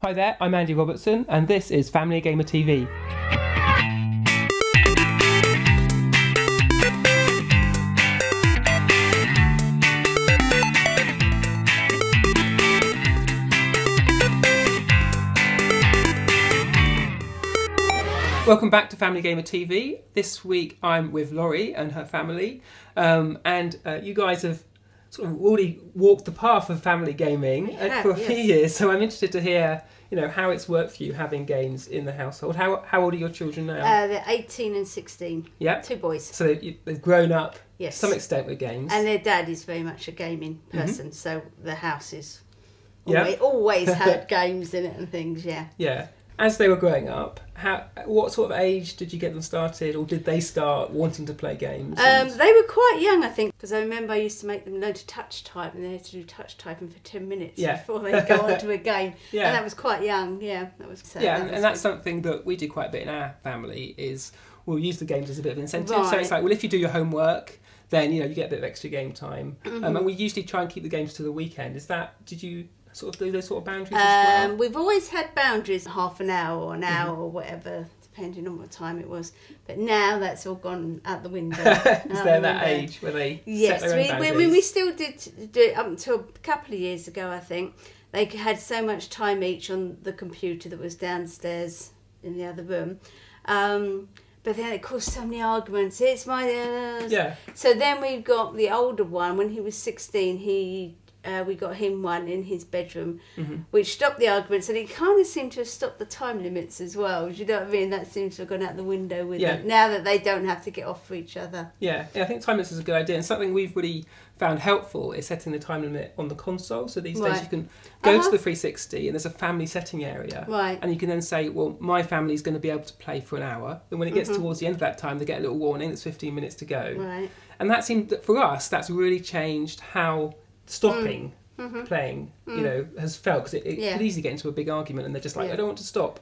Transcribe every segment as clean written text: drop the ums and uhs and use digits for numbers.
Hi there, I'm Andy Robertson, and this is Family Gamer TV. Welcome back to Family Gamer TV. This week I'm with Laurie and her family, and you guys have sort of already walked the path of family gaming for a few years. So I'm interested to hear, how it's worked for you having games in the household. How old are your children now? They're 18 and 16. Yeah, 2 boys. So they've grown up to some extent with games, and their dad is very much a gaming person. So the house is always had games in it and things. Yeah. As they were growing up, what sort of age did you get them started, or did they start wanting to play games? They were quite young, I think, because I remember I used to make them learn to touch type, and they had to do touch typing for 10 minutes before they go on to a game. And that was quite young. And that's something that we do quite a bit in our family. Is we'll use the games as a bit of an incentive. So it's like, well, if you do your homework, then you get a bit of extra game time, and we usually try and keep the games to the weekend. Did you sort of do those sort of boundaries as well? We've always had boundaries, half an hour or an hour or whatever, depending on what time it was. But now that's all gone out the window. Is there that age where they set their own boundaries? We still did do it up until a couple of years ago, I think. They had so much time each on the computer that was downstairs in the other room. But then it caused so many arguments. It's my... So then we got the older one. When he was 16, we got him one in his bedroom, which stopped the arguments, and it kind of seemed to have stopped the time limits as well. Do you know what I mean? That seems to have gone out the window with it, now that they don't have to get off for each other. Yeah, I think time limits is a good idea, and something we've really found helpful is setting the time limit on the console. So these days you can go to the 360 and there's a family setting area, and you can then say, well, my family's going to be able to play for an hour, and when it gets towards the end of that time, they get a little warning, it's 15 minutes to go. And that seemed that for us, that's really changed how stopping playing, has felt, because it could easily get into a big argument, and they're just like, I don't want to stop.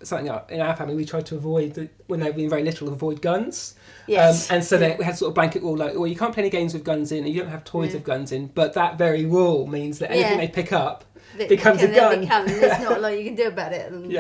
Something in our family we tried to avoid, when they've been very little, avoid guns. And so we had sort of blanket rule like, well, you can't play any games with guns in, and you don't have toys with guns in, but that very rule means that anything they pick up becomes a gun. There's not a lot you can do about it. And,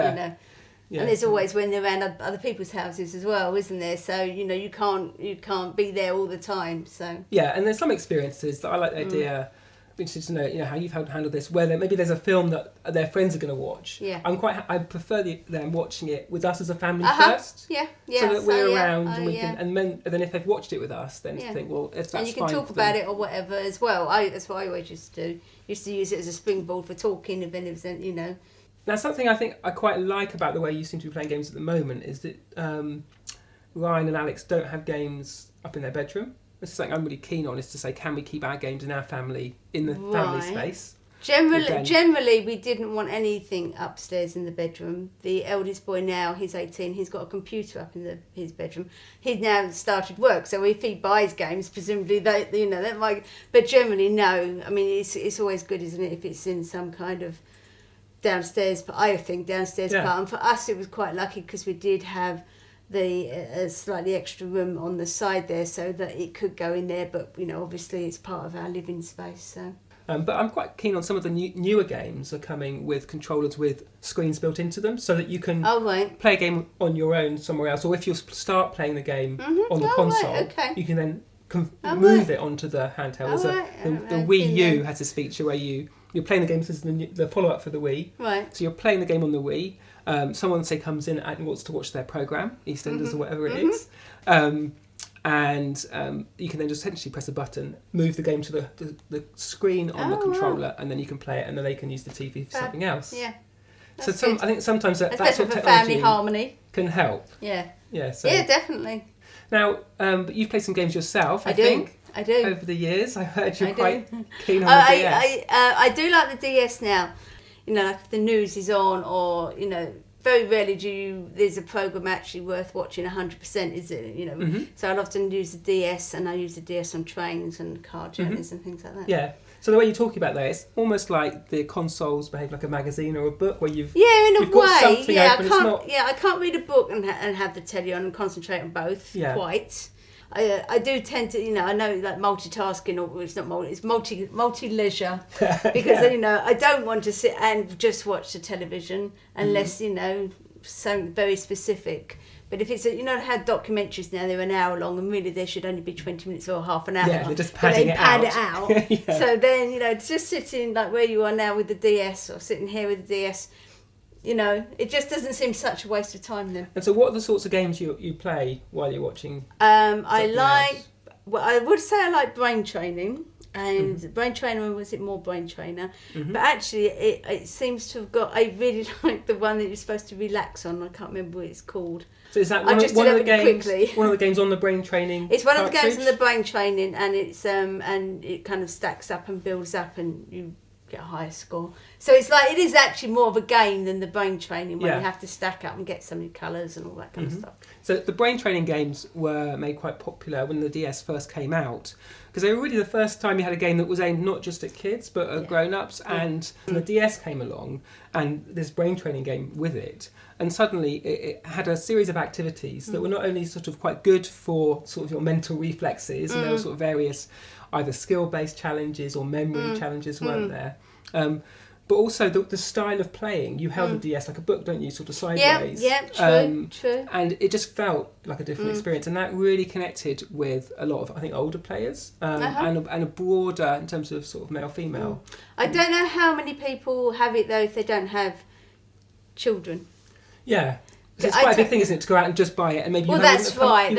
and there's always when they're around other people's houses as well, isn't there? So you can't be there all the time. So and there's some experiences that I like the idea. I'm interested to know how you've handled this, where maybe there's a film that their friends are going to watch. I prefer them watching it with us as a family first. So that we're around and we can, and then if they've watched it with us, then to think, well, that's fine. And you can talk about it or whatever as well. That's what I always used to do. Used to use it as a springboard for talking if anything, Now, something I think I quite like about the way you seem to be playing games at the moment is that Ryan and Alex don't have games up in their bedroom. This is something I'm really keen on, is to say, can we keep our games in our family, in the family space? Generally, we didn't want anything upstairs in the bedroom. The eldest boy now, he's 18, he's got a computer up in his bedroom. He's now started work, so if he buys games, presumably that might. But generally, no. I mean, it's always good, isn't it, if it's in some kind of downstairs part. And for us, it was quite lucky because we did have the slightly extra room on the side there, so that it could go in there, but obviously it's part of our living space. So but I'm quite keen on some of the newer games are coming with controllers with screens built into them, so that you can play a game on your own somewhere else, or if you start playing the game on the console, you can then move it onto the handheld. The Wii U has this feature where you're playing the game. This is the follow-up for the Wii. So you're playing the game on the Wii. Someone, say, comes in and wants to watch their programme, EastEnders or whatever it is. And you can then just essentially press a button, move the game to the screen on the controller, and then you can play it, and then they can use the TV for something else. I think sometimes that sort of technology family harmony can help. So. Definitely. Now, but you've played some games yourself, I think. I do. Over the years, I heard you're quite keen on the DS. I do like the DS now. Like if the news is on, or very rarely there's a programme actually worth watching 100%, is it? So I'd often use the DS, and I use the DS on trains and car journeys and things like that. So the way you're talking about that, it's almost like the consoles behave like a magazine or a book, where you've got way. Something open. I can't read a book and have the telly on and concentrate on both quite. I do tend to, I know like multitasking, or it's not it's multi-leisure, because, I don't want to sit and just watch the television unless, something very specific. But if it's, how documentaries now, they're an hour long, and really there should only be 20 minutes or half an hour. Yeah, they're just padding it out. Yeah. So then, just sitting like where you are now with the DS, or sitting here with the DS, it just doesn't seem such a waste of time then. And so what are the sorts of games you play while you're watching? I would say I like brain training. And brain trainer, was it more brain trainer? But actually it seems to have got, I really like the one that you're supposed to relax on. I can't remember what it's called. So is that one of the games on the brain training? It's one of the games on the brain training, and it's and it kind of stacks up and builds up, and you get a higher score. So it's like, it is actually more of a game than the brain training, where you have to stack up and get so many colours and all that kind of stuff. So the brain training games were made quite popular when the DS first came out, because they were really the first time you had a game that was aimed not just at kids but at grown-ups. And the DS came along, and this brain training game with it, and suddenly it had a series of activities that were not only sort of quite good for sort of your mental reflexes, and there were sort of various either skill-based challenges or memory challenges, weren't there? But also the style of playing. You held the DS like a book, don't you, sort of sideways? Yeah, true. And it just felt like a different experience, and that really connected with a lot of, I think, older players, and a broader in terms of sort of male-female. I don't know how many people have it though if they don't have children. Yeah. It's quite a big thing, isn't it, to go out and just buy it, and maybe that's right. And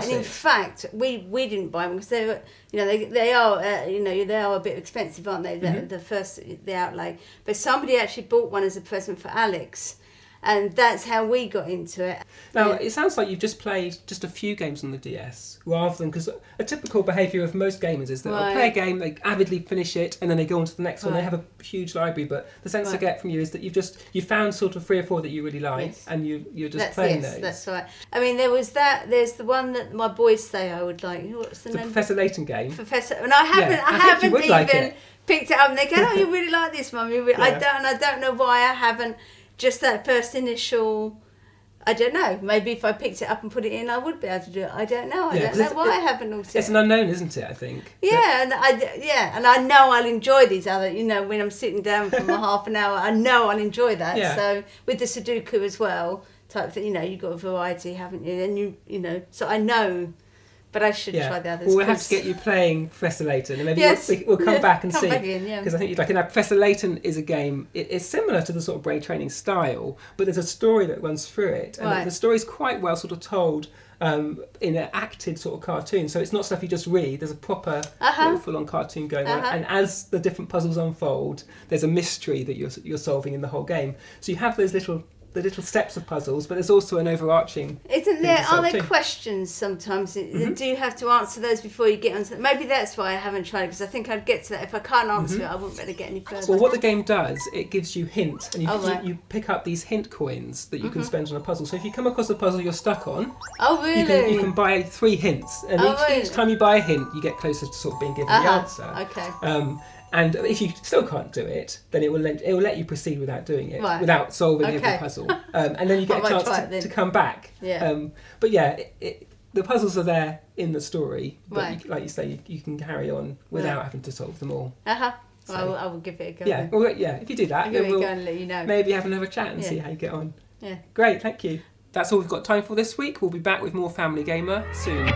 in fact, we didn't buy them because they were, they are a bit expensive, aren't they? The outlay. But somebody actually bought one as a present for Alex, and that's how we got into it. Now, it sounds like you've just played just a few games on the DS, rather than, because a typical behaviour of most gamers is that they'll play a game, they avidly finish it, and then they go on to the next one. They have a huge library, but the sense I get from you is that you found sort of 3 or 4 that you really like, and you're just playing those. That's right. I mean, there's the one that my boys say I would like. What's the name? Professor Layton game. And I haven't even picked it up, and they go, "Oh, you really like this, Mum." I don't know why I haven't. Just that first initial, I don't know. Maybe if I picked it up and put it in, I would be able to do it. I don't know. I don't know why I haven't also. It's an unknown, isn't it? I think. Yeah, and I know I'll enjoy these other. when I'm sitting down for a half an hour, I know I'll enjoy that. Yeah. So with the Sudoku as well, type thing. You've got a variety, haven't you? And so I know. But I should try the others. Well, we'll have to get you playing Professor Layton, and maybe we'll come back and see. Because I think Professor Layton is a game. It's similar to the sort of brain training style, but there's a story that runs through it, and the story's quite well sort of told in an acted sort of cartoon. So it's not stuff you just read. There's a proper full-on cartoon going on, and as the different puzzles unfold, there's a mystery that you're solving in the whole game. So you have those little steps of puzzles, but there's also an overarching. Are there questions sometimes? Do you have to answer those before you get onto? Maybe that's why I haven't tried, because I think I'd get to that. If I can't answer it, I wouldn't be able to get any further. Well, what the game does, it gives you hints, and you pick up these hint coins that you can spend on a puzzle. So if you come across a puzzle you're stuck on, really? You can buy 3 hints, and each time you buy a hint, you get closer to sort of being given the answer. Okay. And if you still can't do it, then it will let you proceed without doing it, without solving every puzzle. And then you get a chance to come back. Yeah. But the puzzles are there in the story, but like you say, you can carry on without having to solve them all. So, I will give it a go. Yeah, well, if you do that, then we'll and let you know. Maybe have another chat and see how you get on. Yeah. Great, thank you. That's all we've got time for this week. We'll be back with more Family Gamer soon.